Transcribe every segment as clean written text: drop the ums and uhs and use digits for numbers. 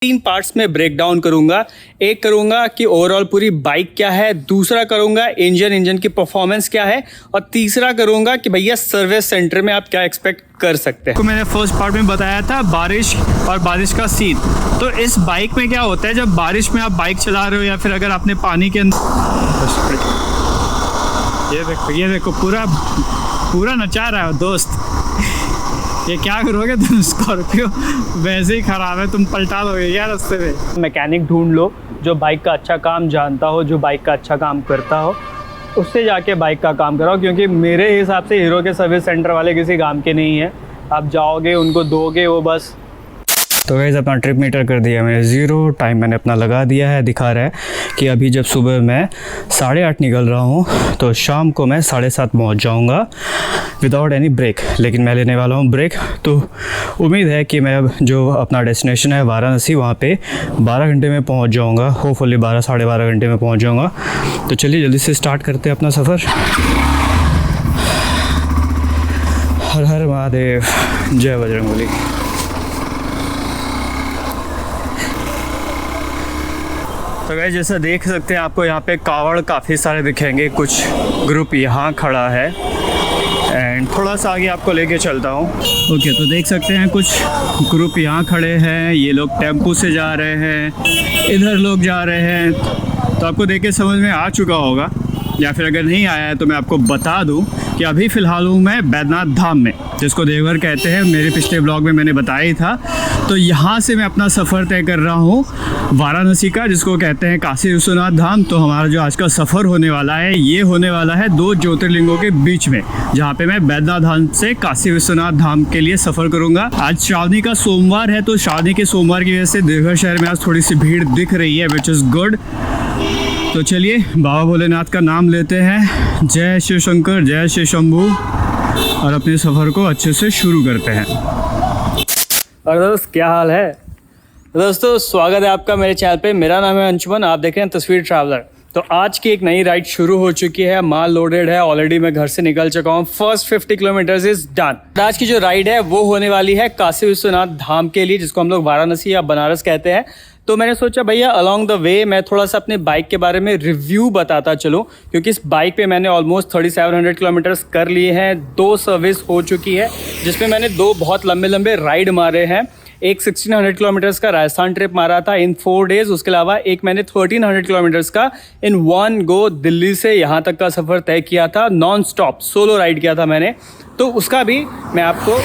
तीन पार्ट्स में break down करूंगा। एक करूंगा कि ओवरऑल पूरी बाइक क्या है, दूसरा करूंगा इंजन की परफॉर्मेंस क्या है, और तीसरा करूंगा कि भैया सर्विस सेंटर में आप क्या एक्सपेक्ट कर सकते हैं। तो मैंने फर्स्ट पार्ट में बताया था बारिश और बारिश का सीन। तो इस बाइक में क्या होता है, जब बारिश में आप बाइक चला रहे हो या फिर अगर आपने पानी के अंदर, ये देखो पूरा नचा रहा है दोस्त। ये क्या करोगे तुम, स्कॉर्पियो वैसे ही ख़राब है, तुम पलटा दोगे यार रास्ते में। मैकेनिक ढूंढ लो जो बाइक का अच्छा काम जानता हो, जो बाइक का अच्छा काम करता हो, उससे जाके बाइक का काम कराओ। क्योंकि मेरे हिसाब से हीरो के सर्विस सेंटर वाले किसी काम के नहीं है। आप जाओगे उनको दोगे वो बस। तो गाइस अपना ट्रिप मीटर कर दिया मैंने 0, टाइम मैंने अपना लगा दिया है। दिखा रहा है कि अभी जब सुबह मैं 8:30 निकल रहा हूँ तो शाम को मैं 7:30 पहुँच जाऊँगा विदाउट एनी ब्रेक। लेकिन मैं लेने वाला हूँ ब्रेक, तो उम्मीद है कि मैं अब जो अपना डेस्टिनेशन है वाराणसी, वहाँ पे 12 घंटे में पहुँच जाऊँगा। होपफुली 12 साढ़े 12 घंटे में पहुँच जाऊँगा। तो चलिए जल्दी से स्टार्ट करते हैं अपना सफ़र। हर हर महादेव, जय बजरंगबली। तो गाइस जैसा देख सकते हैं आपको यहाँ पे कावड़ काफ़ी सारे दिखेंगे। कुछ ग्रुप यहाँ खड़ा है एंड थोड़ा सा आगे आपको लेके चलता हूँ। ओके, तो देख सकते हैं कुछ ग्रुप यहाँ खड़े हैं। ये लोग टेम्पू से जा रहे हैं, इधर लोग जा रहे हैं। तो आपको देख के समझ में आ चुका होगा, या फिर अगर नहीं आया है तो मैं आपको बता दूं कि अभी फ़िलहाल हूँ मैं बैद्यनाथ धाम में, जिसको देवघर कहते हैं। मेरे पिछले ब्लॉग में मैंने बताया ही था। तो यहाँ से मैं अपना सफ़र तय कर रहा हूँ वाराणसी का, जिसको कहते हैं काशी विश्वनाथ धाम। तो हमारा जो आज का सफ़र होने वाला है, ये होने वाला है 2 ज्योतिर्लिंगों के बीच में, जहाँ पे मैं बैद्यनाथ धाम से काशी विश्वनाथ धाम के लिए सफ़र करूँगा। आज श्रावणी का सोमवार है, तो श्रावणी के सोमवार की वजह से देवघर शहर में आज थोड़ी सी भीड़ दिख रही है, विच इज़ गुड। तो चलिए बाबा भोलेनाथ का नाम लेते हैं। जय शिव शंकर, जय शिव शंभू, और अपने सफ़र को अच्छे से शुरू करते हैं। और दोस्त क्या हाल है दोस्तों, स्वागत है आपका मेरे चैनल पे। मेरा नाम है अंशुमन, आप देख रहे हैं तस्वीर ट्रैवलर। तो आज की एक नई राइड शुरू हो चुकी है, माल लोडेड है। ऑलरेडी मैं घर से निकल चुका हूँ। First 50 kilometres is done. आज की जो राइड है वो होने वाली है काशी विश्वनाथ धाम के लिए, जिसको हम लोग वाराणसी या बनारस कहते हैं। तो मैंने सोचा भैया अलॉन्ग द वे मैं थोड़ा सा अपने बाइक के बारे में रिव्यू बताता चलूँ, क्योंकि इस बाइक पे मैंने ऑलमोस्ट 3700 किलोमीटर्स कर लिए हैं। 2 सर्विस हो चुकी है, जिसमें मैंने 2 बहुत लंबे राइड मारे हैं। एक 1600 किलोमीटर्स का राजस्थान ट्रिप मारा था इन 4 डेज़। उसके अलावा एक मैंने 1300 किलोमीटर्स का इन 1 गो दिल्ली से यहाँ तक का सफ़र तय किया था। नॉन स्टॉप सोलो राइड किया था मैंने। तो उसका भी मैं आपको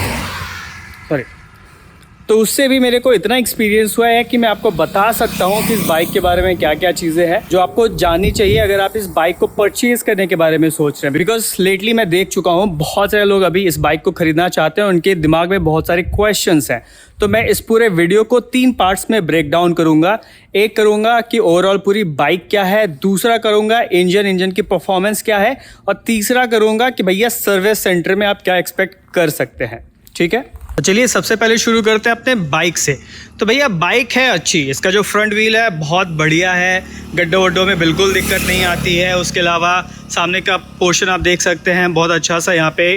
तो उससे भी मेरे को इतना एक्सपीरियंस हुआ है कि मैं आपको बता सकता हूँ कि इस बाइक के बारे में क्या क्या चीज़ें हैं जो आपको जाननी चाहिए अगर आप इस बाइक को परचेज़ करने के बारे में सोच रहे हैं। बिकॉज लेटली मैं देख चुका हूँ बहुत सारे लोग अभी इस बाइक को खरीदना चाहते हैं, उनके दिमाग में बहुत सारे क्वेश्चंस हैं। तो मैं इस पूरे वीडियो को 3 पार्ट्स में ब्रेक डाउन करूँगा। एक करूँगा कि ओवरऑल पूरी बाइक क्या है, दूसरा करूँगा इंजन की परफॉर्मेंस क्या है, और तीसरा करूँगा कि भैया सर्विस सेंटर में आप क्या एक्सपेक्ट कर सकते हैं। ठीक है, तो चलिए सबसे पहले शुरू करते हैं अपने बाइक से। तो भैया बाइक है अच्छी, इसका जो फ्रंट व्हील है बहुत बढ़िया है, गड्ढों वड्ढों में बिल्कुल दिक्कत नहीं आती है। उसके अलावा सामने का पोर्शन आप देख सकते हैं बहुत अच्छा सा। यहाँ पे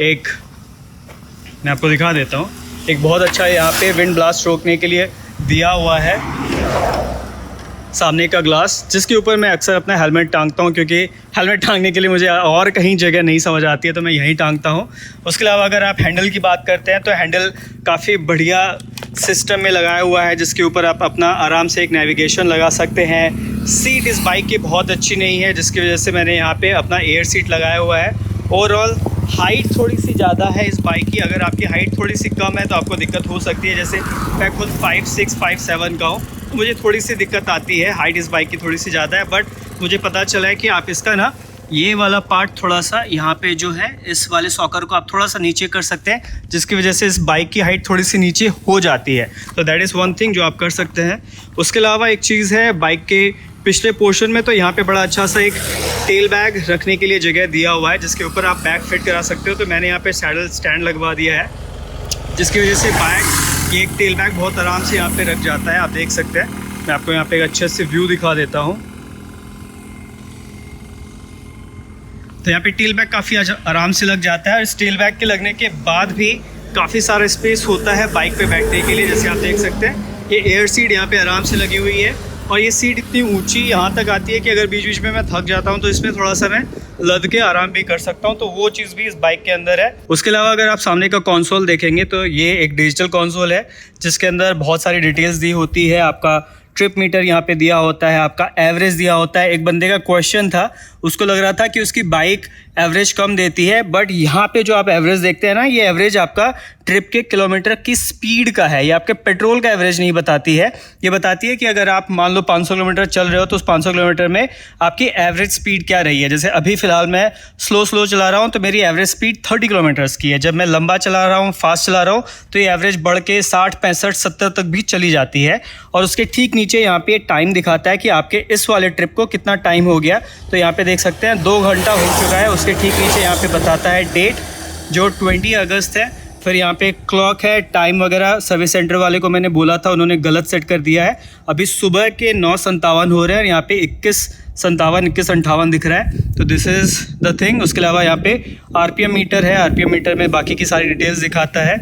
एक मैं आपको दिखा देता हूँ, एक बहुत अच्छा यहाँ पे विंड ब्लास्ट रोकने के लिए दिया हुआ है सामने का ग्लास, जिसके ऊपर मैं अक्सर अपना हेलमेट टांगता हूँ, क्योंकि हेलमेट टांगने के लिए मुझे और कहीं जगह नहीं समझ आती है, तो मैं यहीं टांगता हूँ। उसके अलावा अगर आप हैंडल की बात करते हैं तो हैंडल काफ़ी बढ़िया सिस्टम में लगाया हुआ है, जिसके ऊपर आप अपना आराम से एक नेविगेशन लगा सकते हैं। सीट इस बाइक की बहुत अच्छी नहीं है, जिसकी वजह से मैंने यहाँ पर अपना एयर सीट लगाया हुआ है। ओवरऑल हाइट थोड़ी सी ज़्यादा है इस बाइक की। अगर आपकी हाइट थोड़ी सी कम है तो आपको दिक्कत हो सकती है। जैसे मैं खुद 5'6", 5'7" का हूँ, तो मुझे थोड़ी सी दिक्कत आती है। हाइट इस बाइक की थोड़ी सी ज़्यादा है, बट मुझे पता चला है कि आप इसका ना ये वाला पार्ट थोड़ा सा यहाँ पे जो है इस वाले सॉकर को आप थोड़ा सा नीचे कर सकते हैं, जिसकी वजह से इस बाइक की हाइट थोड़ी सी नीचे हो जाती है। तो दैट इज़ वन थिंग जो आप कर सकते हैं। उसके अलावा एक चीज़ है बाइक के पिछले पोर्शन में, तो यहाँ पे बड़ा अच्छा सा एक टेल बैग रखने के लिए जगह दिया हुआ है, जिसके ऊपर आप बैग फिट करा सकते हो। तो मैंने यहाँ पे सैडल स्टैंड लगवा दिया है, जिसकी वजह से बैग, ये एक टेल बैग बहुत आराम से यहाँ पे रख जाता है। आप देख सकते हैं, मैं आपको यहाँ पे एक अच्छे से व्यू दिखा देता हूँ। तो यहाँ पे टेल बैग काफ़ी आराम से लग जाता है, और इस टेल बैग के लगने के बाद भी काफ़ी सारा स्पेस होता है बाइक पे बैठने के लिए। जैसे आप देख सकते हैं ये एयर सीट यहाँ पे आराम से लगी हुई है और ये सीट इतनी ऊंची यहाँ तक आती है कि अगर बीच बीच में मैं थक जाता हूँ तो इसमें थोड़ा सा मैं लद के आराम भी कर सकता हूँ, तो वो चीज़ भी इस बाइक के अंदर है। उसके अलावा अगर आप सामने का कंसोल देखेंगे तो ये एक डिजिटल कंसोल है जिसके अंदर बहुत सारी डिटेल्स दी होती है। आपका ट्रिप मीटर यहाँ पे दिया होता है, आपका एवरेज दिया होता है। एक बंदे का क्वेश्चन था, उसको लग रहा था कि उसकी बाइक एवरेज कम देती है, बट यहाँ पे जो आप एवरेज देखते हैं ना, ये एवरेज आपका ट्रिप के किलोमीटर की स्पीड का है। ये आपके पेट्रोल का एवरेज नहीं बताती है, ये बताती है कि अगर आप मान लो 500 किलोमीटर चल रहे हो तो उस 500 किलोमीटर में आपकी एवरेज स्पीड क्या रही है। जैसे अभी फ़िलहाल मैं स्लो चला रहा हूँ तो मेरी एवरेज स्पीड 30 किलोमीटर्स की है। जब मैं लंबा चला रहा हूँ, फास्ट चला रहा हूँ, तो ये एवरेज बढ़ के 60, 65, 70 तक भी चली जाती है। और उसके ठीक नीचे यहाँ पे टाइम दिखाता है कि आपके इस वाले ट्रिप को कितना टाइम हो गया। तो यहाँ पे देख सकते हैं 2 घंटा हो चुका है। उसके ठीक नीचे यहाँ पे बताता है डेट, जो 20 अगस्त है। फिर यहाँ पे क्लॉक है, टाइम वगैरह सर्विस सेंटर वाले को मैंने बोला था, उन्होंने गलत सेट कर दिया है। अभी सुबह के 9:57 हो रहे हैं और यहाँ पे 21:58 दिख रहा है। तो दिस इज़ द थिंग। उसके अलावा यहाँ पे आरपीएम मीटर है, आरपीएम मीटर में बाकी की सारी डिटेल्स दिखाता है।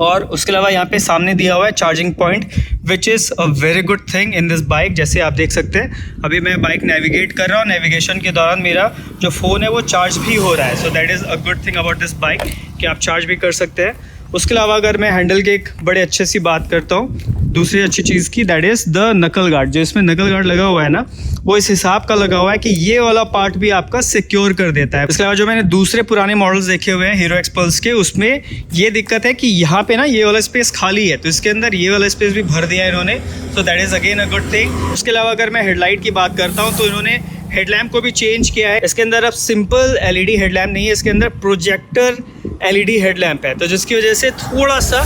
और उसके अलावा यहाँ पे सामने दिया हुआ है charging point, which is a very good thing in this bike. जैसे आप देख सकते हैं अभी मैं बाइक नेविगेट कर रहा हूँ, नेविगेशन के दौरान मेरा जो फ़ोन है वो चार्ज भी हो रहा है। So that is a good thing about this bike कि आप चार्ज भी कर सकते हैं। उसके अलावा अगर मैं हैंडल की एक बड़े अच्छे सी बात करता हूँ, दूसरी अच्छी चीज़ की, दैट इज़ द नकल गार्ड। जो इसमें नकल गार्ड लगा हुआ है ना, वो इस हिसाब का लगा हुआ है कि ये वाला पार्ट भी आपका सिक्योर कर देता है। इसके अलावा जो मैंने दूसरे पुराने मॉडल्स देखे हुए हैं हीरो एक्सपल्स के, उसमें ये दिक्कत है कि यहाँ पे ना ये वाला स्पेस खाली है, तो इसके अंदर ये वाला स्पेस भी भर दिया है इन्होंने। So that is again a good thing. उसके अलावा अगर मैं हेडलाइट की बात करता हूँ तो इन्होंने हेडलैम्प को भी चेंज किया है। इसके अंदर अब सिंपल एलईडी हेडलैम्प नहीं है, इसके अंदर प्रोजेक्टर एलईडी हेडलैम्प है, तो जिसकी वजह से थोड़ा सा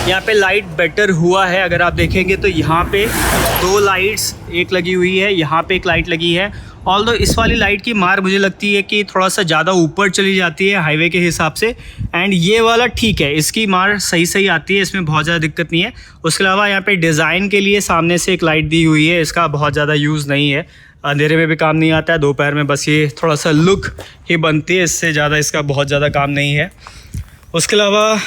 यहाँ पे लाइट बेटर हुआ है। अगर आप देखेंगे तो यहाँ पे 2 लाइट्स एक लगी हुई है, यहाँ पे एक लाइट लगी है। ऑल्दो इस वाली लाइट की मार मुझे लगती है कि थोड़ा सा ज़्यादा ऊपर चली जाती है हाईवे के हिसाब से, एंड ये वाला ठीक है, इसकी मार सही आती है, इसमें बहुत ज़्यादा दिक्कत नहीं है। उसके अलावा यहाँ पे डिज़ाइन के लिए सामने से एक लाइट दी हुई है, इसका बहुत ज़्यादा यूज़ नहीं है, अंधेरे में भी काम नहीं आता है, दोपहर में बस ये थोड़ा सा लुक ही बनती है, इससे ज़्यादा इसका बहुत ज़्यादा काम नहीं है। उसके अलावा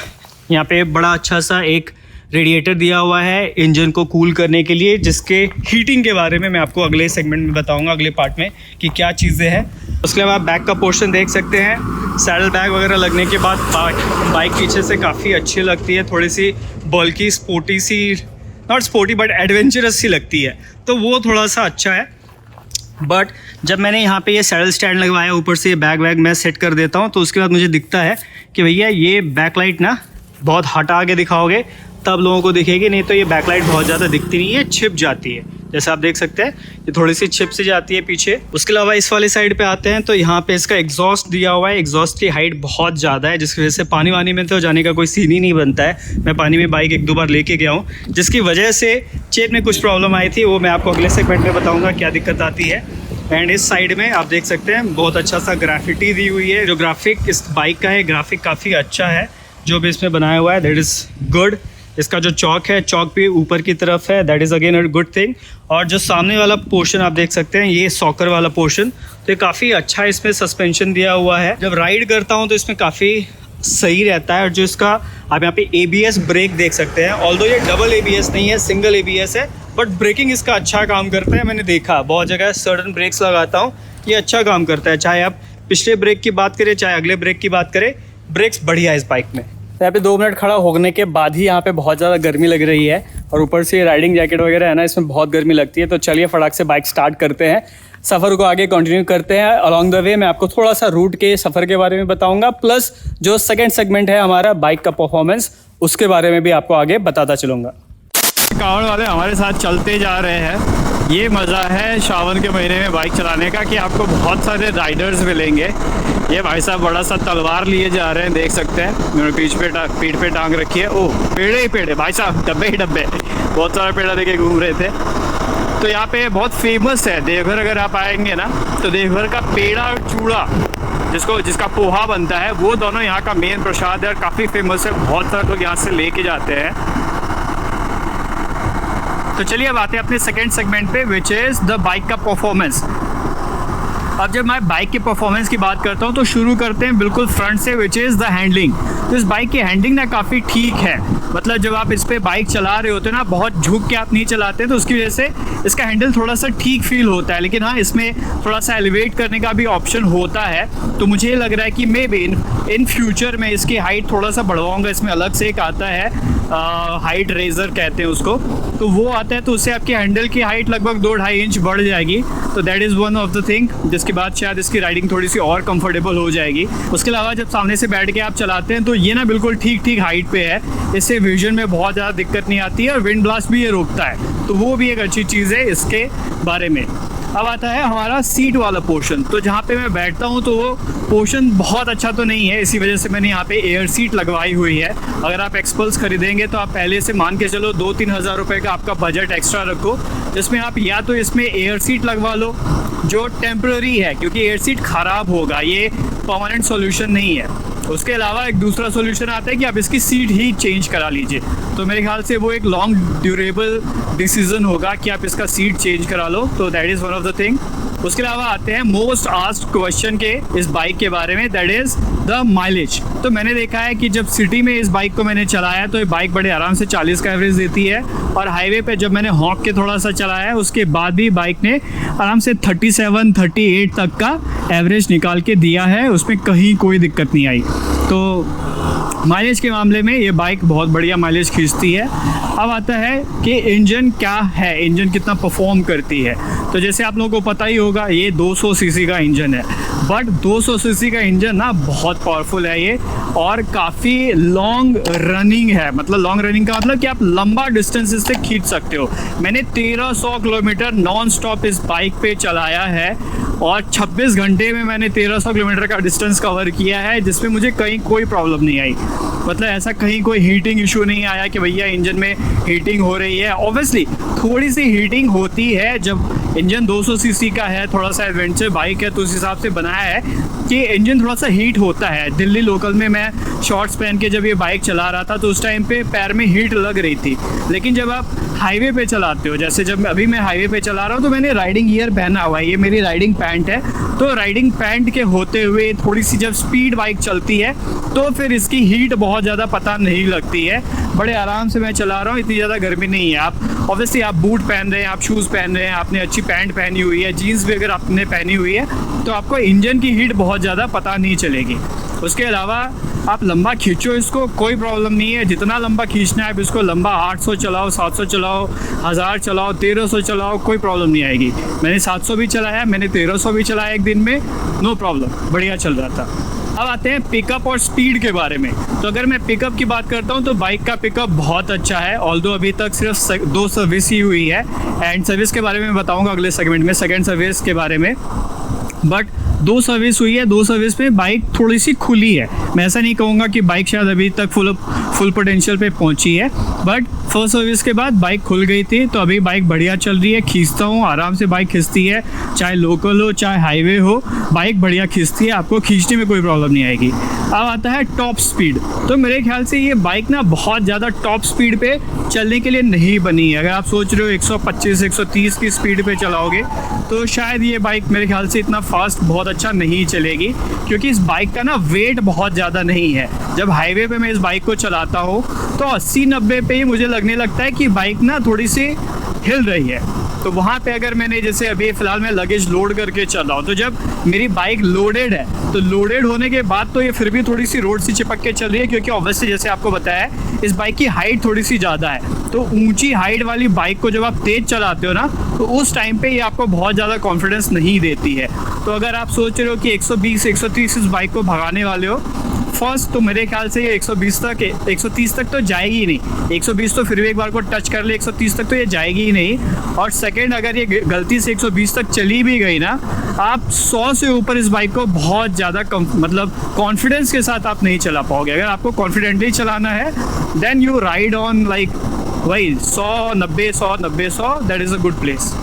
यहाँ पे बड़ा अच्छा सा एक रेडिएटर दिया हुआ है इंजन को कूल करने के लिए, जिसके हीटिंग के बारे में मैं आपको अगले सेगमेंट में बताऊंगा, अगले पार्ट में, कि क्या चीज़ें हैं। उसके अलावा आप बैक का पोर्शन देख सकते हैं, सैडल बैग वगैरह लगने के बाद बाइक पीछे से काफ़ी अच्छी लगती है, थोड़ी सी बल्कि स्पोर्टी सी, नॉट स्पोर्टी बट एडवेंचरस सी लगती है, तो वो थोड़ा सा अच्छा है। बट जब मैंने यहाँ पे ये सैडल स्टैंड लगवाया, ऊपर से ये बैग मैं सेट कर देता हूँ, तो उसके बाद मुझे दिखता है कि भैया ये बैकलाइट ना बहुत हटा के दिखाओगे तब लोगों को दिखेगी, नहीं तो ये बैकलाइट बहुत ज़्यादा दिखती नहीं है, छिप जाती है। जैसे आप देख सकते हैं ये थोड़ी सी छिप सी जाती है पीछे। उसके अलावा इस वाली साइड पे आते हैं तो यहाँ पे इसका एग्जॉस्ट दिया हुआ है, एग्जॉस्ट की हाइट बहुत ज़्यादा है, जिसकी वजह से पानी वानी में तो जाने का कोई सीन ही नहीं बनता है। मैं पानी में बाइक 1-2 बार लेके गया हूँ, जिसकी वजह से चेन में कुछ प्रॉब्लम आई थी, वो मैं आपको अगले सेगमेंट में बताऊँगा क्या दिक्कत आती है। एंड इस साइड में आप देख सकते हैं बहुत अच्छा सा ग्राफिटी दी हुई है, जो ग्राफिक इस बाइक का है, ग्राफिक काफ़ी अच्छा है जो भी इसमें बनाया हुआ है, दैट इज़ गुड। इसका जो चौक है, चौक भी ऊपर की तरफ है, that is again a good thing. और जो सामने वाला पोर्शन आप देख सकते हैं, ये सॉकर वाला पोर्शन, तो ये काफ़ी अच्छा इसमें सस्पेंशन दिया हुआ है। जब राइड करता हूँ तो इसमें काफ़ी सही रहता है। और जो इसका आप यहाँ पे ABS ब्रेक देख सकते हैं, ऑल्दो ये डबल ABS नहीं है, सिंगल ABS है, बट ब्रेकिंग इसका अच्छा काम करता है। मैंने देखा बहुत जगह सर्टन ब्रेक्स लगाता हूँ, ये अच्छा काम करता है। चाहे आप पिछले ब्रेक की बात करें, चाहे अगले ब्रेक की बात करें, ब्रेक्स बढ़िया है इस बाइक में। तो यहाँ पे 2 मिनट खड़ा होने के बाद ही यहाँ पे बहुत ज़्यादा गर्मी लग रही है, और ऊपर से राइडिंग जैकेट वगैरह है ना, इसमें बहुत गर्मी लगती है। तो चलिए फटाक से बाइक स्टार्ट करते हैं, सफ़र को आगे कंटिन्यू करते हैं। अलॉन्ग द वे मैं आपको थोड़ा सा रूट के सफ़र के बारे में बताऊंगा, प्लस जो सेकंड सेगमेंट है हमारा बाइक का परफॉर्मेंस, उसके बारे में भी आपको आगे बताता चलूँगा। कावड़ वाले हमारे साथ चलते जा रहे हैं। ये मज़ा है सावन के महीने में बाइक चलाने का कि आपको बहुत सारे राइडर्स मिलेंगे। ये भाई साहब बड़ा सा तलवार लिए जा रहे हैं, देख सकते हैं, मेरे पीठ पे टांग रखी है। ओह, पेड़े ही पेड़े भाई साहब, डब्बे ही डब्बे, बहुत सारा पेड़ा लेके घूम रहे थे। तो यहाँ पे बहुत फेमस है देवघर, अगर आप आएंगे ना तो देवघर का पेड़ा और चूड़ा, जिसका पोहा बनता है, वो दोनों यहाँ का मेन प्रसाद है और काफ़ी फेमस है, बहुत सारे लोग यहाँ से लेके जाते हैं। तो चलिए अब आते हैं अपने सेकंड सेगमेंट पे, विच इज़ द बाइक का परफॉर्मेंस। अब जब मैं बाइक के परफॉर्मेंस की बात करता हूँ तो शुरू करते हैं बिल्कुल फ्रंट से, विच इज़ द हैंडलिंग। तो इस बाइक की हैंडलिंग ना काफ़ी ठीक है, मतलब जब आप इस पे बाइक चला रहे होते हो ना, बहुत झुक के आप नहीं चलाते, तो उसकी वजह से इसका हैंडल थोड़ा सा ठीक फील होता है। लेकिन हाँ, इसमें थोड़ा सा एलिवेट करने का भी ऑप्शन होता है। तो मुझे लग रहा है कि मे बी इन फ्यूचर में इसकी हाइट थोड़ा सा बढ़वाऊँगा। इसमें अलग से एक आता है हाइट रेजर कहते हैं उसको, तो वो आता है, तो उससे आपकी हैंडल की हाइट लगभग 2-2.5 इंच बढ़ जाएगी। तो that is one of the thing, जिसके बाद शायद इसकी राइडिंग थोड़ी सी और कंफर्टेबल हो जाएगी। उसके अलावा जब सामने से बैठ के आप चलाते हैं तो ये ना बिल्कुल ठीक हाइट पे है, इससे विजन में बहुत ज़्यादा दिक्कत नहीं आती है और विंड ब्लास्ट भी ये रोकता है, तो वो भी एक अच्छी चीज़ है इसके बारे में। अब आता है हमारा सीट वाला पोर्शन। तो जहाँ पे मैं बैठता हूँ तो वो पोर्शन बहुत अच्छा तो नहीं है, इसी वजह से मैंने यहाँ पे एयर सीट लगवाई हुई है। अगर आप एक्सपल्स खरीदेंगे तो आप पहले से मान के चलो 2-3 हज़ार रुपये का आपका बजट एक्स्ट्रा रखो, जिसमें आप या तो इसमें एयर सीट लगवा लो जो टेम्प्रेरी है, क्योंकि एयर सीट ख़राब होगा, ये परमानेंट सॉल्यूशन नहीं है। उसके अलावा एक दूसरा सॉल्यूशन आता है कि आप इसकी सीट ही चेंज करा लीजिए। तो मेरे ख्याल से वो एक लॉन्ग ड्यूरेबल डिसीजन होगा कि आप इसका सीट चेंज करा लो। तो that is one of the thing. उसके अलावा आते हैं मोस्ट आस्क्ड क्वेश्चन के इस बाइक के बारे में, दैट इज़ द माइलेज। तो मैंने देखा है कि जब सिटी में इस बाइक को मैंने चलाया तो ये बाइक बड़े आराम से 40 का एवरेज देती है, और हाईवे पे जब मैंने हॉक के थोड़ा सा चलाया है उसके बाद भी बाइक ने आराम से 37-38 तक का एवरेज निकाल के दिया है, उसमें कहीं कोई दिक्कत नहीं आई। तो माइलेज के मामले में ये बाइक बहुत बढ़िया माइलेज खींचती है। अब आता है कि इंजन क्या है, इंजन कितना परफॉर्म करती है। तो जैसे आप लोगों को पता ही होगा ये 200 सीसी का इंजन है, बट 200 सीसी का इंजन ना बहुत पावरफुल है ये, और काफ़ी लॉन्ग रनिंग है। मतलब लॉन्ग रनिंग का मतलब कि आप लंबा डिस्टेंस से खींच सकते हो। मैंने 1300 किलोमीटर नॉन स्टॉप इस बाइक पे चलाया है, और 26 घंटे में मैंने 1300 किलोमीटर का डिस्टेंस कवर किया है, जिसमें मुझे कहीं कोई प्रॉब्लम नहीं आई। मतलब ऐसा कहीं कोई हीटिंग इशू नहीं आया कि भैया इंजन में हीटिंग हो रही है। ऑब्वियसली थोड़ी सी हीटिंग होती है, जब इंजन 200 सीसी का है, थोड़ा सा एडवेंचर बाइक है, तो उस हिसाब से बनाया है कि इंजन थोड़ा सा हीट होता है। दिल्ली लोकल में मैं शॉर्ट्स पहन के जब ये बाइक चला रहा था तो उस टाइम पे पैर में हीट लग रही थी। लेकिन जब आप हाईवे पे चलाते हो, जैसे जब अभी मैं हाईवे पे चला रहा हूँ तो मैंने राइडिंग गियर पहना हुआ है, ये मेरी राइडिंग पैंट है। तो राइडिंग पैंट के होते हुए थोड़ी सी जब स्पीड बाइक चलती है तो फिर इसकी हीट बहुत ज़्यादा पता नहीं लगती है, बड़े आराम से मैं चला रहा हूँ, इतनी ज़्यादा गर्मी नहीं है। आप ऑब्वियसली आप बूट पहन रहे हैं, आप शूज़ पहन रहे हैं, आपने अच्छी पैंट पहनी हुई है, जीन्स भी अगर आपने पहनी हुई है तो आपको इंजन की हीट बहुत ज़्यादा पता नहीं चलेगी। उसके अलावा आप लंबा खींचो इसको, कोई प्रॉब्लम नहीं है, जितना लंबा खींचना है आप इसको लंबा 800 चलाओ, 700 चलाओ, 1000 चलाओ, 1300 चलाओ, कोई प्रॉब्लम नहीं आएगी। मैंने 700 भी चलाया, मैंने 1300 भी चलाया एक दिन में, नो प्रॉब्लम, बढ़िया चल रहा था। अब आते हैं पिकअप और स्पीड के बारे में। तो अगर मैं पिकअप की बात करता हूँ तो बाइक का पिकअप बहुत अच्छा है, ऑल्दो अभी तक सिर्फ 2 सर्विस ही हुई है, एंड सर्विस के बारे में बताऊँगा अगले सेगमेंट में, सेकेंड सर्विस के बारे में। बट 2 सर्विस हुई है, 2 सर्विस में बाइक थोड़ी सी खुली है। मैं ऐसा नहीं कहूँगा कि बाइक शायद अभी तक फुल पोटेंशियल पे पहुँची है, बट फर्स्ट सर्विस के बाद बाइक खुल गई थी, तो अभी बाइक बढ़िया चल रही है, खींचता हूँ, आराम से बाइक खींचती है, चाहे लोकल हो चाहे हाईवे हो, बाइक बढ़िया खींचती है, आपको खींचने में कोई प्रॉब्लम नहीं आएगी। अब आता है टॉप स्पीड। तो मेरे ख्याल से ये बाइक ना बहुत ज़्यादा टॉप स्पीड पे चलने के लिए नहीं बनी है। अगर आप सोच रहे हो 125-130 की स्पीड पे चलाओगे तो शायद ये बाइक मेरे ख्याल से इतना फास्ट बहुत अच्छा नहीं चलेगी, क्योंकि इस बाइक का ना वेट बहुत ज़्यादा नहीं है। जब हाईवे पे मैं इस बाइक को चलाता हूँ तो 80-90 पे ही मुझे लगने लगता है कि बाइक ना थोड़ी सी हिल रही है। तो वहाँ पे अगर मैंने जैसे अभी फ़िलहाल मैं लगेज लोड करके चल रहा हूँ, तो जब मेरी बाइक लोडेड है तो लोडेड होने के बाद तो ये फिर भी थोड़ी सी रोड से चिपक के चल रही है, क्योंकि ऑब्वियसली जैसे आपको बताया है इस बाइक की हाइट थोड़ी सी ज़्यादा है। तो ऊंची हाइट वाली बाइक को जब आप तेज़ चलाते हो ना तो उस टाइम पे ये आपको बहुत ज़्यादा कॉन्फिडेंस नहीं देती है। तो अगर आप सोच रहे हो कि 120-130 इस बाइक को भगाने वाले हो फर्स्ट, तो मेरे ख्याल से ये 130 तक तो जाएगी ही नहीं। 120 तो फिर भी एक बार को टच कर ले, 130 तक तो ये जाएगी ही नहीं। और सेकंड, अगर ये गलती से 120 तक चली भी गई ना, आप 100 से ऊपर इस बाइक को बहुत ज़्यादा मतलब कॉन्फिडेंस के साथ आप नहीं चला पाओगे। अगर आपको कॉन्फिडेंटली चलाना है then you ride on like वही 100-90-100 that is a good place.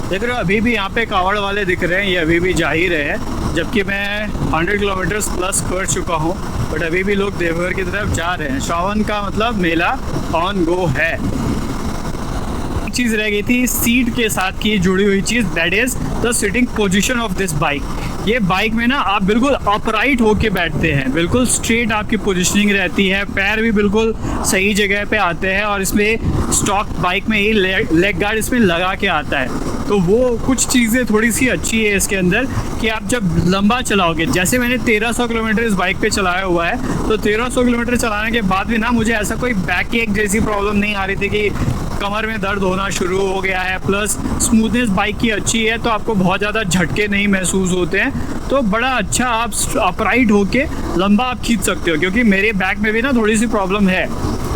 देख रहे हो अभी भी यहाँ पे कावड़ वाले दिख रहे हैं, ये अभी भी जा ही रहे हैं, जबकि मैं 100 किलोमीटर्स प्लस कर चुका हूँ, बट अभी भी लोग देवघर की तरफ जा रहे हैं। श्रावण का मतलब मेला ऑन गो है। एक चीज़ रह गई थी सीट के साथ की जुड़ी हुई चीज़, that is the sitting position of this bike. ये बाइक में ना आप बिल्कुल अपराइट होके बैठते हैं, बिल्कुल स्ट्रेट आपकी पोजीशनिंग रहती है, पैर भी बिल्कुल सही जगह पे आते हैं और इसमें स्टॉक बाइक में ही लेग गार्ड इसमें लगा के आता है। तो वो कुछ चीज़ें थोड़ी सी अच्छी है इसके अंदर कि आप जब लंबा चलाओगे, जैसे मैंने 1300 किलोमीटर इस बाइक पे चलाया हुआ है, तो 1300 किलोमीटर चलाने के बाद भी ना मुझे ऐसा कोई बैक एक जैसी प्रॉब्लम नहीं आ रही थी कि कमर में दर्द होना शुरू हो गया है। प्लस स्मूथनेस बाइक की अच्छी है, तो आपको बहुत ज़्यादा झटके नहीं महसूस होते हैं। तो बड़ा अच्छा आप अपराइट होके लंबा आप खींच सकते हो, क्योंकि मेरे बैक में भी ना थोड़ी सी प्रॉब्लम है,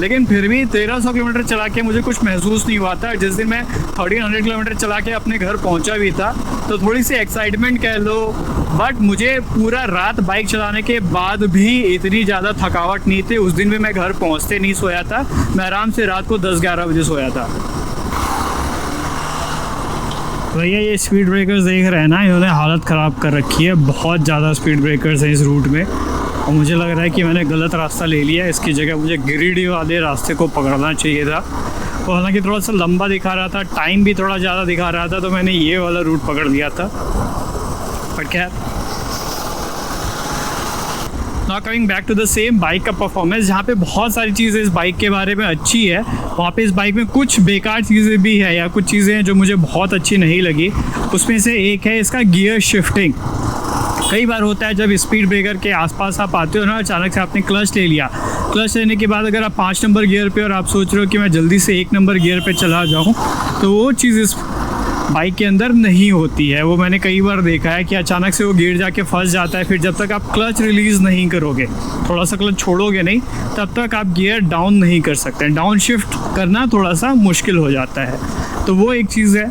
लेकिन फिर भी 1300 किलोमीटर चला के मुझे कुछ महसूस नहीं हुआ था। जिस दिन मैं 1300 किलोमीटर चला के अपने घर पहुंचा भी था, तो थोड़ी सी एक्साइटमेंट कह लो, बट मुझे पूरा रात बाइक चलाने के बाद भी इतनी ज़्यादा थकावट नहीं थी। उस दिन भी मैं घर पहुंचते नहीं सोया था, मैं आराम से रात को 10-11 बजे सोया था। भैया ये स्पीड ब्रेकर्स देख रहे हैं ना, इन्होंने हालत ख़राब कर रखी है, बहुत ज़्यादा स्पीड ब्रेकर्स हैं इस रूट में, और मुझे लग रहा है कि मैंने गलत रास्ता ले लिया। इसकी जगह मुझे गिरिडीह वाले रास्ते को पकड़ना चाहिए था। तो हालांकि थोड़ा सा लंबा दिखा रहा था, टाइम भी थोड़ा ज़्यादा दिखा रहा था, तो मैंने ये वाला रूट पकड़ लिया था। बट खैर, now coming back to the same bike का परफॉर्मेंस, जहाँ पे बहुत सारी चीज़ें इस बाइक के बारे में अच्छी है, वहाँ पे इस बाइक में कुछ बेकार चीज़ें भी है या कुछ चीज़ें हैं जो मुझे बहुत अच्छी नहीं लगी। उसमें से एक है इसका गियर शिफ्टिंग। कई बार होता है जब स्पीड ब्रेकर के आसपास आप आते हो ना, अचानक से आपने क्लच ले लिया, क्लच लेने के बाद अगर आप 5 नंबर गियर पे और आप सोच रहे हो कि मैं जल्दी से 1 नंबर गियर पे चला जाऊं, तो वो चीज़ इस बाइक के अंदर नहीं होती है। वो मैंने कई बार देखा है कि अचानक से वो गियर जाके फंस जाता है, फिर जब तक आप क्लच रिलीज़ नहीं करोगे, थोड़ा सा क्लच छोड़ोगे नहीं, तब तक आप गियर डाउन नहीं कर सकते। डाउन शिफ्ट करना थोड़ा सा मुश्किल हो जाता है, तो वो एक चीज़ है।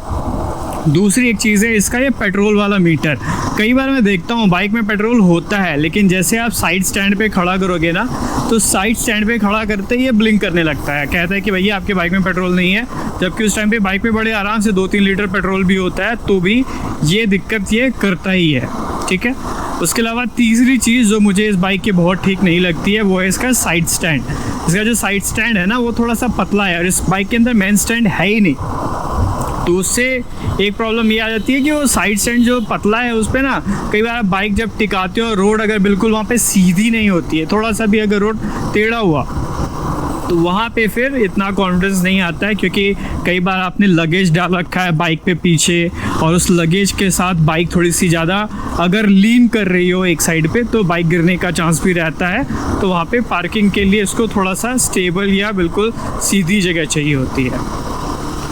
दूसरी एक चीज़ है इसका ये पेट्रोल वाला मीटर। कई बार मैं देखता हूँ बाइक में पेट्रोल होता है, लेकिन जैसे आप साइड स्टैंड पे खड़ा करोगे ना, तो साइड स्टैंड पे खड़ा करते ही ये ब्लिंक करने लगता है, कहता है कि भैया आपके बाइक में पेट्रोल नहीं है, जबकि उस टाइम पे बाइक पे बड़े आराम से 2-3 लीटर पेट्रोल भी होता है, तो भी ये दिक्कत ये करता ही है। ठीक है, उसके अलावा तीसरी चीज़ जो मुझे इस बाइक की बहुत ठीक नहीं लगती है, वो है इसका साइड स्टैंड। इसका जो साइड स्टैंड है ना, वो थोड़ा सा पतला है और इस बाइक के अंदर मेन स्टैंड है ही नहीं, तो उससे एक प्रॉब्लम ये आ जाती है कि वो साइड स्टैंड जो पतला है उस पर ना, कई बार आप बाइक जब टिकाते हो, रोड अगर बिल्कुल वहाँ पे सीधी नहीं होती है, थोड़ा सा भी अगर रोड टेढ़ा हुआ, तो वहाँ पे फिर इतना कॉन्फिडेंस नहीं आता है, क्योंकि कई बार आपने लगेज डाल रखा है बाइक पे पीछे, और उस लगेज के साथ बाइक थोड़ी सी ज़्यादा अगर लीन कर रही हो एक साइड पे, तो बाइक गिरने का चांस भी रहता है। तो वहाँ पे पार्किंग के लिए इसको थोड़ा सा स्टेबल या बिल्कुल सीधी जगह चाहिए होती है।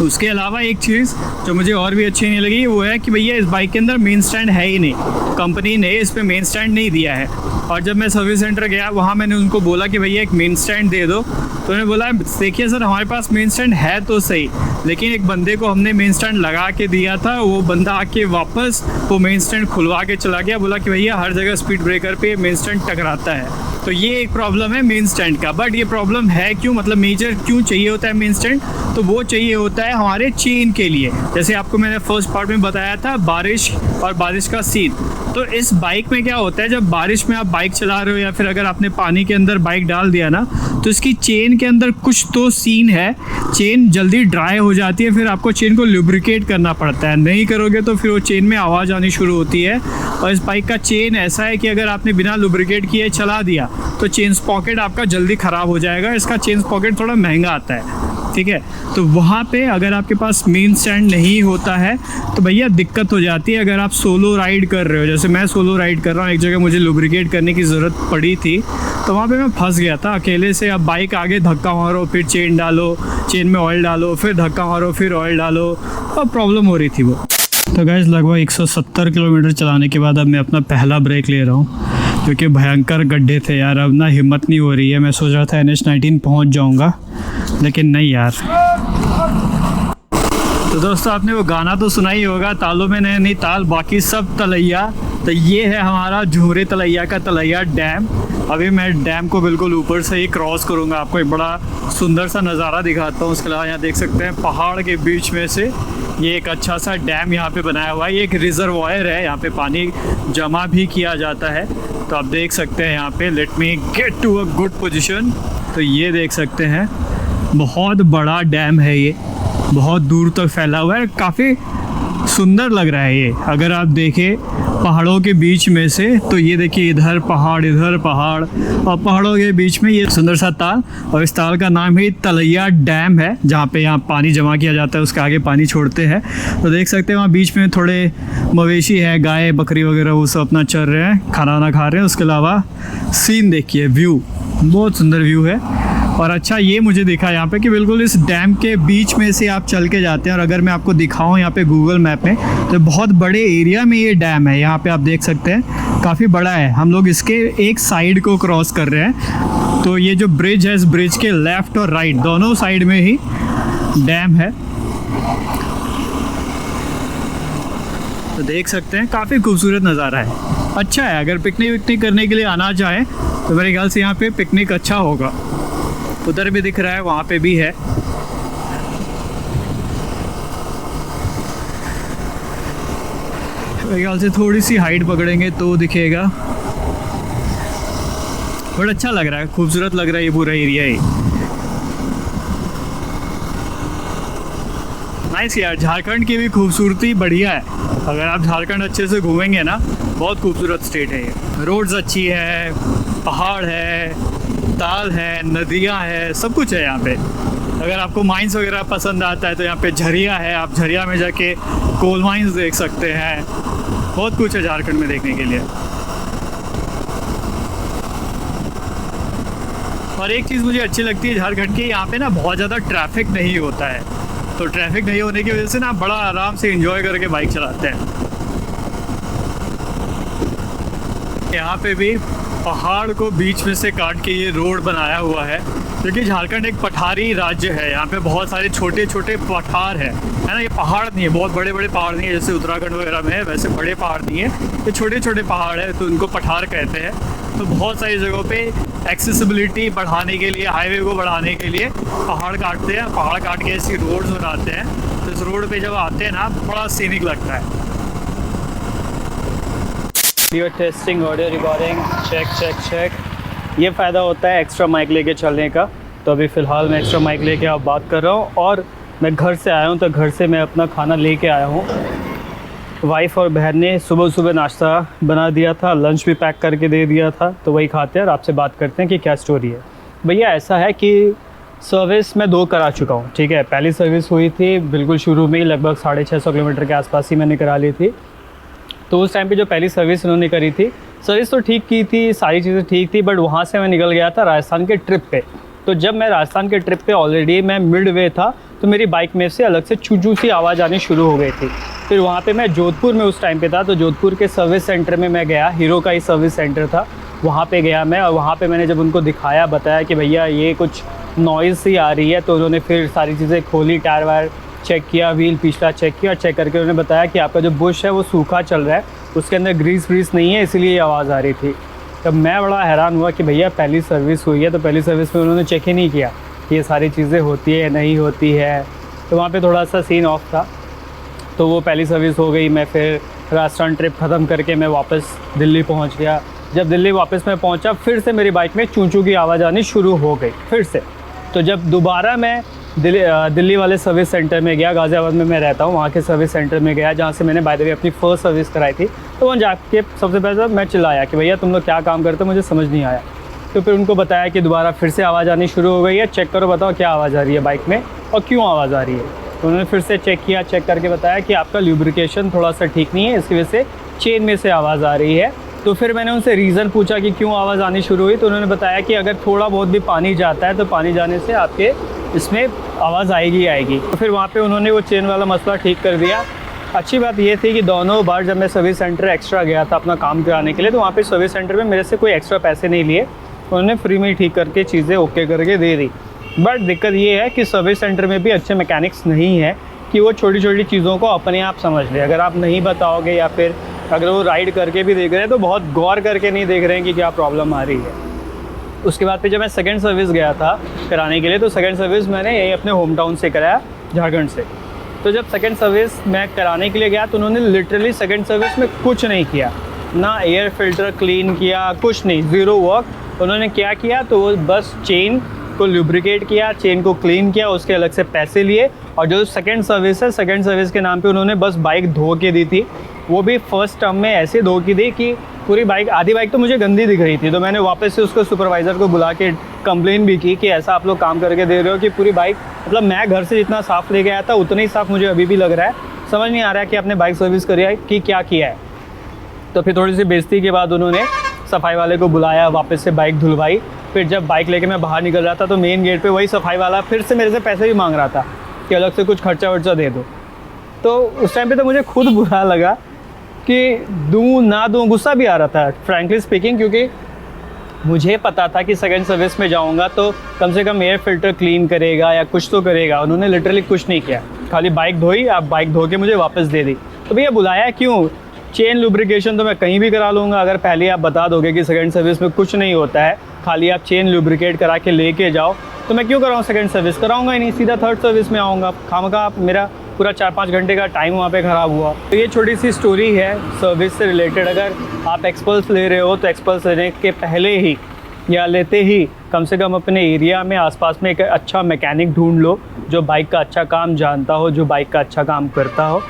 उसके अलावा एक चीज़ जो मुझे और भी अच्छी नहीं लगी, वो है कि भैया इस बाइक के अंदर मेन स्टैंड है ही नहीं, कंपनी ने इस पर मेन स्टैंड नहीं दिया है। और जब मैं सर्विस सेंटर गया, वहाँ मैंने उनको बोला कि भैया एक मेन स्टैंड दे दो, तो उन्होंने बोला देखिए सर हमारे पास मेन स्टैंड है तो सही, लेकिन एक बंदे को हमने मेन स्टैंड लगा के दिया था, वो बंदा आके वापस वो मेन स्टैंड खुलवा के चला गया, बोला कि भैया हर जगह स्पीड ब्रेकर पे मेन स्टैंड टकराता है। तो ये एक प्रॉब्लम है मेन स्टैंड का। बट ये प्रॉब्लम है क्यों, मतलब मेजर क्यों चाहिए होता है मेन स्टैंड, तो वो चाहिए होता है हमारे चेन के लिए। जैसे आपको मैंने फर्स्ट पार्ट में बताया था बारिश और बारिश का सीन, तो इस बाइक में क्या होता है, जब बारिश में आप बाइक चला रहे हो या फिर अगर आपने पानी के अंदर बाइक डाल दिया ना, तो इसकी चेन के अंदर कुछ तो सीन है, चेन जल्दी ड्राई हो जाती है, फिर आपको चेन को लुब्रिकेट करना पड़ता है, नहीं करोगे तो फिर वो चेन में आवाज़ आनी शुरू होती है। और इस बाइक का चेन ऐसा है कि अगर आपने बिना लुब्रिकेट किए चला दिया तो चेन पॉकेट आपका जल्दी ख़राब हो जाएगा। इसका चेन पॉकेट थोड़ा महंगा आता है, ठीक है। तो वहाँ पे अगर आपके पास मेन स्टैंड नहीं होता है तो भैया दिक्कत हो जाती है। अगर आप सोलो राइड कर रहे हो, जैसे मैं सोलो राइड कर रहा हूँ, एक जगह मुझे लुब्रिकेट करने की ज़रूरत पड़ी थी, तो वहाँ पे मैं फंस गया था अकेले से। अब बाइक आगे धक्का मारो, फिर चेन डालो, चेन में ऑयल डालो, फिर धक्का मारो, फिर ऑयल डालो, और प्रॉब्लम हो रही थी वो। तो गाइस लगभग 170 किलोमीटर चलाने के बाद अब मैं अपना पहला ब्रेक ले रहा हूँ, क्योंकि भयंकर गड्ढे थे यार। अब ना हिम्मत नहीं हो रही है। मैं सोच रहा था NH19 पहुँच जाऊँगा, लेकिन नहीं यार। तो दोस्तों आपने वो गाना तो सुना ही होगा, तालों में नैनी ताल बाकी सब तलैया। तो ये है हमारा झूमरे तलैया का तलैया डैम। अभी मैं डैम को बिल्कुल ऊपर से ही क्रॉस करूँगा, आपको एक बड़ा सुंदर सा नज़ारा दिखाता हूँ। उसके अलावा यहाँ देख सकते हैं पहाड़ के बीच में से ये एक अच्छा सा डैम यहाँ पे बनाया हुआ है। ये एक रिजर्वायर है, यहाँ पे पानी जमा भी किया जाता है। तो आप देख सकते हैं यहाँ पे, let me get to a good position. तो ये देख सकते हैं बहुत बड़ा डैम है, ये बहुत दूर तक फैला हुआ है। काफ़ी सुंदर लग रहा है ये। अगर आप देखें पहाड़ों के बीच में से, तो ये देखिए इधर पहाड़ और पहाड़ों के बीच में ये सुंदर सा ताल, और इस ताल का नाम ही तलैया डैम है, जहाँ पे यहाँ पानी जमा किया जाता है, उसके आगे पानी छोड़ते हैं। तो देख सकते हैं वहाँ बीच में थोड़े मवेशी है, गाय बकरी वगैरह, वो सब अपना चल रहे हैं, खाना वाना खा रहे हैं। उसके अलावा सीन देखिए, व्यू बहुत सुंदर व्यू है। और अच्छा ये मुझे दिखा यहाँ पे कि बिल्कुल इस डैम के बीच में से आप चल के जाते हैं। और अगर मैं आपको दिखाऊं यहाँ पे गूगल मैप में, तो बहुत बड़े एरिया में ये डैम है। यहाँ पे आप देख सकते हैं काफ़ी बड़ा है। हम लोग इसके एक साइड को क्रॉस कर रहे हैं। तो ये जो ब्रिज है, इस ब्रिज के लेफ़्ट और राइट दोनों साइड में ही डैम है। तो देख सकते हैं काफ़ी खूबसूरत नज़ारा है, अच्छा है। अगर पिकनिक विकनिक करने के लिए आना चाहे तो मेरे ख्याल से यहाँ पे पिकनिक अच्छा होगा। उधर भी दिख रहा है, वहाँ पे भी है। मेरे ख्याल से थोड़ी सी हाइट पकड़ेंगे तो दिखेगा। बड़ा अच्छा लग रहा है, खूबसूरत लग रहा है ये पूरा एरिया ही। नाइस यार, झारखंड की भी खूबसूरती बढ़िया है। अगर आप झारखंड अच्छे से घूमेंगे ना, बहुत खूबसूरत स्टेट है ये। रोड्स अच्छी है, पहाड़ है, ताल है, नदियाँ है, सब कुछ है यहाँ पे। अगर आपको माइंस वगैरह पसंद आता है तो यहाँ पे झरिया है, आप झरिया में जाके कोल माइंस देख सकते हैं। बहुत कुछ है झारखंड में देखने के लिए। और एक चीज़ मुझे अच्छी लगती है झारखंड की, यहाँ पे ना बहुत ज़्यादा ट्रैफिक नहीं होता है। तो ट्रैफिक नहीं होने की वजह से ना बड़ा आराम से एंजॉय करके बाइक चलाते हैं। यहाँ पे भी पहाड़ को बीच में से काट के ये रोड बनाया हुआ है, क्योंकि झारखंड एक पठारी राज्य है। यहाँ पे बहुत सारे छोटे छोटे पठार है ना। ये पहाड़ नहीं है, बहुत बड़े बड़े पहाड़ नहीं है जैसे उत्तराखंड वगैरह में है, वैसे बड़े पहाड़ नहीं है, ये छोटे छोटे पहाड़ है, तो उनको पठार कहते हैं। तो बहुत सारी जगहों पे एक्सेसिबिलिटी बढ़ाने के लिए, हाईवे को बढ़ाने के लिए पहाड़ काटते हैं। पहाड़ काट के ऐसी रोड्स बनाते हैं, तो इस रोड पे जब आते हैं ना, बड़ा सीनिक लगता है। Testing, audio recording, check. ये फ़ायदा होता है एक्स्ट्रा माइक लेके चलने का। तो अभी फ़िलहाल मैं एक्स्ट्रा माइक लेके आप बात कर रहा हूँ, और मैं घर से आया हूँ, तो घर से मैं अपना खाना लेके आया हूँ। वाइफ़ और बहन ने सुबह नाश्ता बना दिया था, लंच भी पैक करके दे दिया था, तो वही खाते हैं और आपसे बात करते हैं कि क्या स्टोरी है। भैया ऐसा है कि सर्विस मैं 2 करा चुका हूँ, ठीक है। पहली सर्विस हुई थी बिल्कुल शुरू में ही, लगभग 650 किलोमीटर के आसपास ही मैंने करा ली थी। तो उस टाइम पे जो पहली सर्विस उन्होंने करी थी, सर्विस तो ठीक की थी, सारी चीज़ें ठीक थी, बट वहाँ से मैं निकल गया था राजस्थान के ट्रिप पे। तो जब मैं राजस्थान के ट्रिप पे ऑलरेडी मैं मिड वे था, तो मेरी बाइक में से अलग से चू सी आवाज़ आनी शुरू हो गई थी। फिर वहाँ पे मैं जोधपुर में उस टाइम पे था, तो जोधपुर के सर्विस सेंटर में मैं गया, हीरो का ही सर्विस सेंटर था, वहाँ पे गया मैं। और वहाँ पे मैंने जब उनको दिखाया, बताया कि भैया ये कुछ नॉइज़ सी आ रही है, तो उन्होंने फिर सारी चीज़ें खोली, टायर वायर चेक किया, व्हील पिछला चेक किया, चेक करके उन्होंने बताया कि आपका जो बुश है वो सूखा चल रहा है, उसके अंदर ग्रीस व्रीस नहीं है, इसलिए ये आवाज़ आ रही थी। तब मैं बड़ा हैरान हुआ कि भैया पहली सर्विस हुई है, तो पहली सर्विस में उन्होंने चेक ही नहीं किया कि ये सारी चीज़ें होती है नहीं होती है। तो वहाँ पे थोड़ा सा सीन ऑफ था। तो वो पहली सर्विस हो गई। मैं फिर राजस्थान ट्रिप ख़त्म करके मैं वापस दिल्ली पहुँच गया। जब दिल्ली वापस मैं पहुँचा, फिर से मेरी बाइक में चूँ की आवाज़ आनी शुरू हो गई फिर से। तो जब दोबारा मैं दिल्ली वाले सर्विस सेंटर में गया, गाज़ियाबाद में मैं रहता हूँ, वहाँ के सर्विस सेंटर में गया, जहाँ से मैंने बाय द वे अपनी फ़र्स्ट सर्विस कराई थी। तो वहाँ जाके सबसे पहले मैं चिल्लाया कि भैया तुम लोग क्या काम करते हो, मुझे समझ नहीं आया। तो फिर उनको बताया कि दोबारा फिर से आवाज़ आनी शुरू हो गई है, चेक करो, बताओ क्या आवाज़ आ रही है बाइक में और क्यों आवाज़ आ रही है। तो उन्होंने फिर से चेक किया, चेक करके बताया कि आपका ल्यूब्रिकेशन थोड़ा सा ठीक नहीं है, इसकी वजह से चेन में से आवाज़ आ रही है। तो फिर मैंने उनसे रीज़न पूछा कि क्यों आवाज़ आनी शुरू हुई। तो उन्होंने बताया कि अगर थोड़ा बहुत भी पानी जाता है तो पानी जाने से आपके इसमें आवाज़ आएगी। तो फिर वहाँ पे उन्होंने वो चेन वाला मसला ठीक कर दिया। अच्छी बात ये थी कि दोनों बार जब मैं सर्विस सेंटर एक्स्ट्रा गया था अपना काम कराने के लिए, तो वहाँ पे सर्विस सेंटर में मेरे से कोई एक्स्ट्रा पैसे नहीं लिए, उन्होंने फ्री में ठीक करके चीज़ें ओके करके दे दी। बट दिक्कत ये है कि सर्विस सेंटर में भी अच्छे मैकेनिक्स नहीं है कि वो छोटी छोटी चीज़ों को अपने आप समझ ले। अगर आप नहीं बताओगे या फिर अगर वो राइड करके भी देख रहे हैं तो बहुत गौर करके नहीं देख रहे हैं कि क्या प्रॉब्लम आ रही है। उसके बाद फिर जब मैं सेकंड सर्विस गया था कराने के लिए, तो सेकंड सर्विस मैंने यही अपने होम टाउन से कराया, झारखंड से। तो जब सेकंड सर्विस मैं कराने के लिए गया तो उन्होंने लिटरली सेकंड सर्विस में कुछ नहीं किया, ना एयर फिल्टर क्लीन किया, कुछ नहीं, ज़ीरो वर्क। उन्होंने क्या किया, तो वो बस चेन को लुब्रिकेट किया, चेन को क्लीन किया, उसके अलग से पैसे लिए। और जो सेकंड सर्विस है, सेकंड सर्विस के नाम पे उन्होंने बस बाइक धो के दी थी, वो भी फर्स्ट टर्म में ऐसे धो के दी कि पूरी बाइक, आधी बाइक तो मुझे गंदी दिख रही थी। तो मैंने वापस से उसको सुपरवाइज़र को बुला के कंप्लेन भी की कि ऐसा आप लोग काम करके दे रहे हो कि पूरी बाइक, मतलब मैं घर से जितना साफ़ लेके आया था उतना ही साफ़ मुझे अभी भी लग रहा है। समझ नहीं आ रहा है कि आपने बाइक सर्विस करी है कि क्या किया है। तो फिर थोड़ी सी बेइज्जती के बाद उन्होंने सफाई वाले को बुलाया, वापस से बाइक धुलवाई। फिर जब बाइक लेके मैं बाहर निकल रहा था तो मेन गेट पे वही सफाई वाला फिर से मेरे से पैसे भी मांग रहा था कि अलग से कुछ खर्चा वर्चा दे दो। तो उस टाइम पे तो मुझे खुद बुरा लगा कि दूँ ना दूँ, गुस्सा भी आ रहा था फ्रैंकली स्पीकिंग, क्योंकि मुझे पता था कि सेकंड सर्विस में जाऊंगा तो कम से कम एयर फिल्टर क्लीन करेगा या कुछ तो करेगा। उन्होंने लिटरली कुछ नहीं किया, खाली बाइक धोई, आप बाइक धो के मुझे वापस दे दी। तो भैया बुलाया क्यों? चेन लुब्रिकेशन तो मैं कहीं भी करा लूँगा, अगर पहले आप बता दोगे कि सेकंड सर्विस में कुछ नहीं होता है, खाली आप चेन लुब्रिकेट करा के लेके जाओ, तो मैं क्यों कराऊँ सेकंड सर्विस? कराऊंगा ही नहीं, सीधा थर्ड सर्विस में आऊँगा। खामखा मेरा पूरा 4-5 घंटे का टाइम वहाँ पे ख़राब हुआ। तो ये छोटी सी स्टोरी है सर्विस से रिलेटेड। अगर आप एक्सपल्स ले रहे हो तो एक्सपल्स लेने के पहले ही या लेते ही कम से कम अपने एरिया में आसपास में एक अच्छा मैकेनिक ढूंढ लो जो बाइक का अच्छा काम जानता हो, जो बाइक का अच्छा काम करता हो,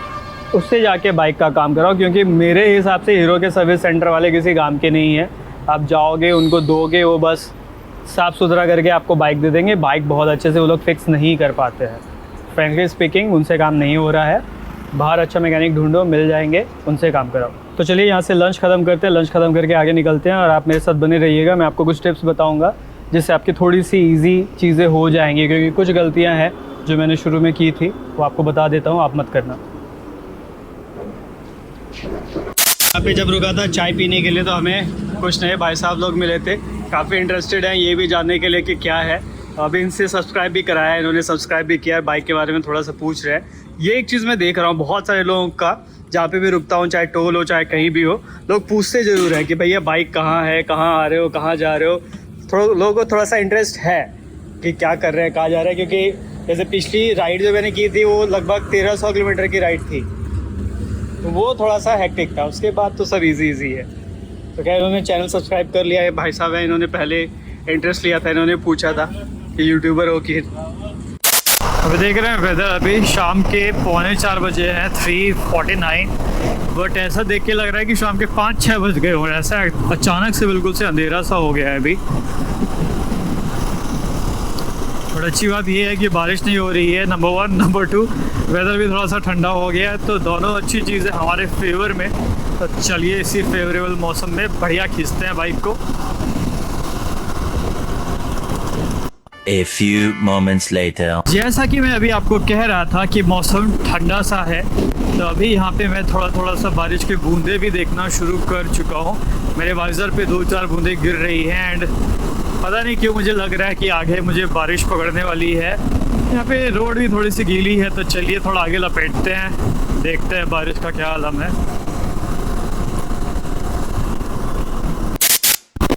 उससे जाके बाइक का काम कराओ। क्योंकि मेरे हिसाब से हीरो के सर्विस सेंटर वाले किसी काम के नहीं है। आप जाओगे, उनको दोगे, वो बस साफ़ सुथरा करके आपको बाइक दे देंगे। बाइक बहुत अच्छे से वो लोग फिक्स नहीं कर पाते हैं। फ्रैंकली स्पीकिंग उनसे काम नहीं हो रहा है। बाहर अच्छा मैकेनिक ढूंढो, मिल जाएंगे, उनसे काम कराओ। तो चलिए यहाँ से लंच ख़त्म करते हैं, लंच ख़त्म करके आगे निकलते हैं और आप मेरे साथ बने रहिएगा। मैं आपको कुछ टिप्स बताऊँगा जिससे आपकी थोड़ी सी ईजी चीज़ें हो जाएंगी, क्योंकि कुछ गलतियाँ हैं जो मैंने शुरू में की थी वो आपको बता देता हूँ, आप मत करना। यहाँ पे जब रुका था चाय पीने के लिए तो हमें कुछ नए भाई साहब लोग मिले थे, काफ़ी इंटरेस्टेड हैं ये भी जानने के लिए कि क्या है। अभी इनसे सब्सक्राइब भी कराया है, इन्होंने सब्सक्राइब भी किया है, बाइक के बारे में थोड़ा सा पूछ रहे हैं। ये एक चीज़ मैं देख रहा हूँ बहुत सारे लोगों का, जहाँ पे भी रुकता हूँ, चाहे टोल हो चाहे कहीं भी हो, लोग पूछते ज़रूर हैं कि भैया बाइक कहाँ है, कहाँ आ रहे हो, कहाँ जा रहे हो। थोड़ा लोगों को थोड़ा सा इंटरेस्ट है कि क्या कर रहे हैं, कहाँ जा रहे हैं। क्योंकि जैसे पिछली राइड जो मैंने की थी वो लगभग 1300 किलोमीटर की राइड थी, तो वो थोड़ा सा हेक्टिक था। उसके बाद तो सब इजी है। तो क्या इन्होंने चैनल सब्सक्राइब कर लिया है, भाई साहब हैं, इन्होंने पहले इंटरेस्ट लिया था, इन्होंने पूछा था कि यूट्यूबर हो कि। अभी देख रहे हैं वेदर, अभी शाम के 3:45 बजे हैं, 3:49, बट ऐसा देख के लग रहा है कि शाम के 5-6 बज गए हो। ऐसा अचानक से बिल्कुल से अंधेरा सा हो गया है अभी। बट अच्छी बात ये है कि बारिश नहीं हो रही है, नंबर 1। नंबर 2 वेदर भी थोड़ा सा ठंडा हो गया है, तो दोनों अच्छी चीज़ें हमारे फेवर में। तो चलिए इसी फेवरेबल मौसम में बढ़िया खींचते हैं बाइक को। A few moments later. जैसा कि मैं अभी आपको कह रहा था कि मौसम ठंडा सा है, तो अभी यहाँ पे मैं थोड़ा सा बारिश की बूंदें भी देखना शुरू कर चुका हूँ। मेरे वाइज़र पे 2-4 बूंदें गिर रही हैं एंड पता नहीं क्यों मुझे लग रहा है कि आगे मुझे बारिश पकड़ने वाली है। यहाँ पे रोड भी थोड़ी सी गीली है, तो चलिए थोड़ा आगे लपेटते हैं, देखते हैं बारिश का क्या आलम है।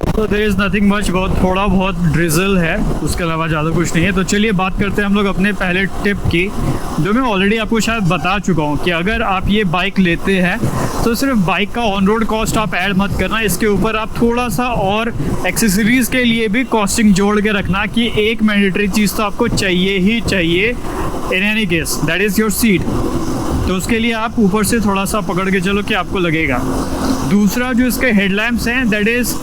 तो देयर इज़ नथिंग मच, बहुत थोड़ा बहुत ड्रिजल है, उसके अलावा ज़्यादा कुछ नहीं है। तो चलिए बात करते हैं हम लोग अपने पहले टिप की, जो मैं ऑलरेडी आपको शायद बता चुका हूँ कि अगर आप ये बाइक लेते हैं तो सिर्फ बाइक का ऑन रोड कॉस्ट आप ऐड मत करना, इसके ऊपर आप थोड़ा सा और एक्सेसरीज़ के लिए भी कॉस्टिंग जोड़ के रखना कि एक मैंडेटरी चीज़ तो आपको चाहिए ही चाहिए in any case, that is your seat. तो उसके लिए आप ऊपर से थोड़ा सा पकड़ के चलो कि आपको लगेगा। दूसरा जो इसके हेडलैम्प्स हैं, that is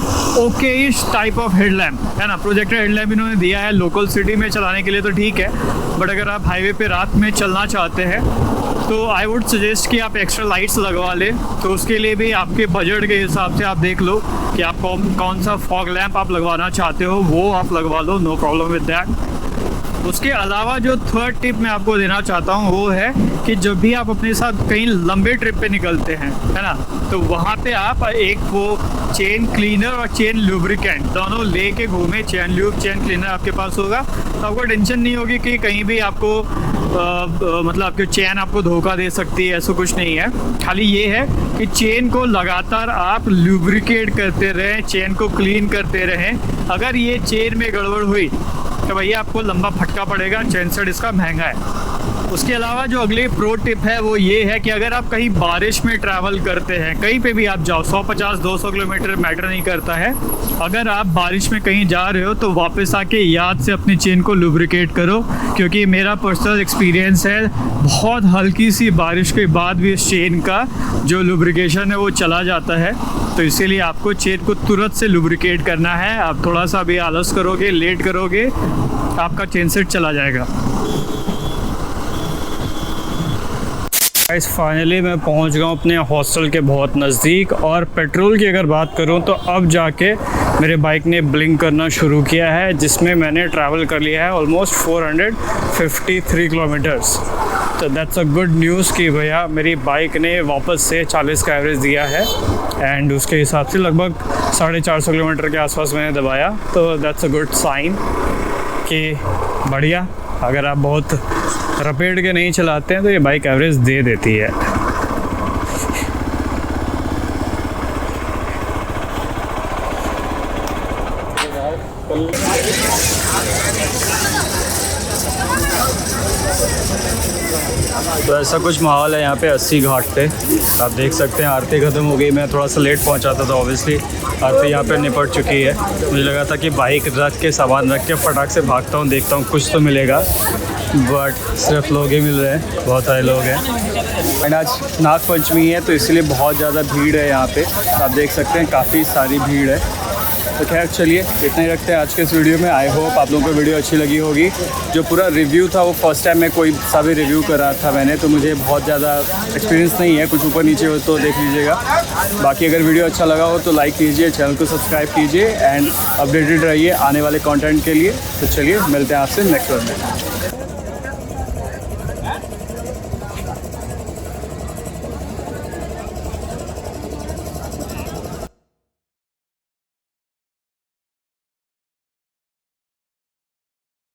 okayish type of headlamp है ना। प्रोजेक्टर हेडलैम्प इन्होंने दिया है लोकल सिटी में चलाने के लिए, तो ठीक है, बट अगर आप हाईवे पे रात में चलना चाहते हैं तो आई वुड सजेस्ट कि आप एक्स्ट्रा लाइट्स लगवा लें। तो उसके लिए भी आपके बजट के हिसाब से आप देख लो कि आप कौन सा फॉग लैम्प आप लगवाना चाहते हो, वो आप लगवा लो, नो प्रॉब्लम विद दैट। उसके अलावा जो थर्ड टिप मैं आपको देना चाहता हूँ वो है कि जब भी आप अपने साथ कहीं लंबे ट्रिप पे निकलते हैं, है ना, तो वहाँ पे आप एक वो चेन क्लीनर और चेन लुब्रिकेंट दोनों लेके घूमें। चेन ल्यूब, चेन क्लीनर आपके पास होगा तो आपको टेंशन नहीं होगी कि कहीं भी आपको मतलब आपकी चेन आपको धोखा दे सकती है, ऐसा कुछ नहीं है। खाली ये है कि चेन को लगातार आप लुब्रिकेट करते रहें, चेन को क्लीन करते रहें। अगर ये चेन में गड़बड़ हुई तो भैया आपको लंबा फटका पड़ेगा, चेन सेट इसका महंगा है। उसके अलावा जो अगली प्रो टिप है वो ये है कि अगर आप कहीं बारिश में ट्रैवल करते हैं, कहीं पे भी आप जाओ, 150-200 किलोमीटर मैटर नहीं करता है, अगर आप बारिश में कहीं जा रहे हो तो वापस आके याद से अपनी चेन को लुब्रिकेट करो, क्योंकि मेरा पर्सनल एक्सपीरियंस है बहुत हल्की सी बारिश के बाद भी इस चेन का जो लुब्रिकेशन है वो चला जाता है। तो इसीलिए आपको चेन को तुरंत से लुब्रिकेट करना है। आप थोड़ा सा भी आलस करोगे, लेट करोगे, आपका चेन सेट चला जाएगा। गाइस फाइनली मैं पहुंच गया हूं अपने हॉस्टल के बहुत नज़दीक, और पेट्रोल की अगर बात करूं तो अब जाके मेरे बाइक ने ब्लिंक करना शुरू किया है, जिसमें मैंने ट्रैवल कर लिया है ऑलमोस्ट 453 किलोमीटर्स। तो दैट्स अ गुड न्यूज़ कि भैया मेरी बाइक ने वापस से 40 का एवरेज दिया है, एंड उसके हिसाब से लगभग 450 किलोमीटर के आसपास मैंने दबाया। तो दैट्स अ गुड साइन कि बढ़िया, अगर आप बहुत रपेट के नहीं चलाते हैं तो ये बाइक एवरेज दे देती है। तो ऐसा कुछ माहौल है यहाँ पे 80 घाट पे, आप देख सकते हैं। आरती ख़त्म हो गई, मैं थोड़ा सा लेट पहुँचा था तो ऑब्वियसली आरती यहाँ पे निपट चुकी है। मुझे लगा था कि बाइक रख के, सामान रख के फटाक से भागता हूँ, देखता हूँ कुछ तो मिलेगा, बट सिर्फ लोग ही मिल रहे हैं, बहुत सारे लोग हैं। एंड आज नाग पंचमी है तो इसलिए बहुत ज़्यादा भीड़ है यहाँ पे, आप देख सकते हैं काफ़ी सारी भीड़ है। तो खैर चलिए इतना ही रखते हैं आज के इस वीडियो में। आई होप आप लोगों को वीडियो अच्छी लगी होगी। जो पूरा रिव्यू था वो फर्स्ट टाइम मैं कोई सा भी रिव्यू कर रहा था मैंने, तो मुझे बहुत ज़्यादा एक्सपीरियंस नहीं है, कुछ ऊपर नीचे हो तो देख लीजिएगा। बाकी अगर वीडियो अच्छा लगा हो तो लाइक कीजिए, चैनल को सब्सक्राइब कीजिए, एंड अपडेटेड रहिए आने वाले कॉन्टेंट के लिए। तो चलिए मिलते हैं आपसे नेक्स्ट वीडियो में।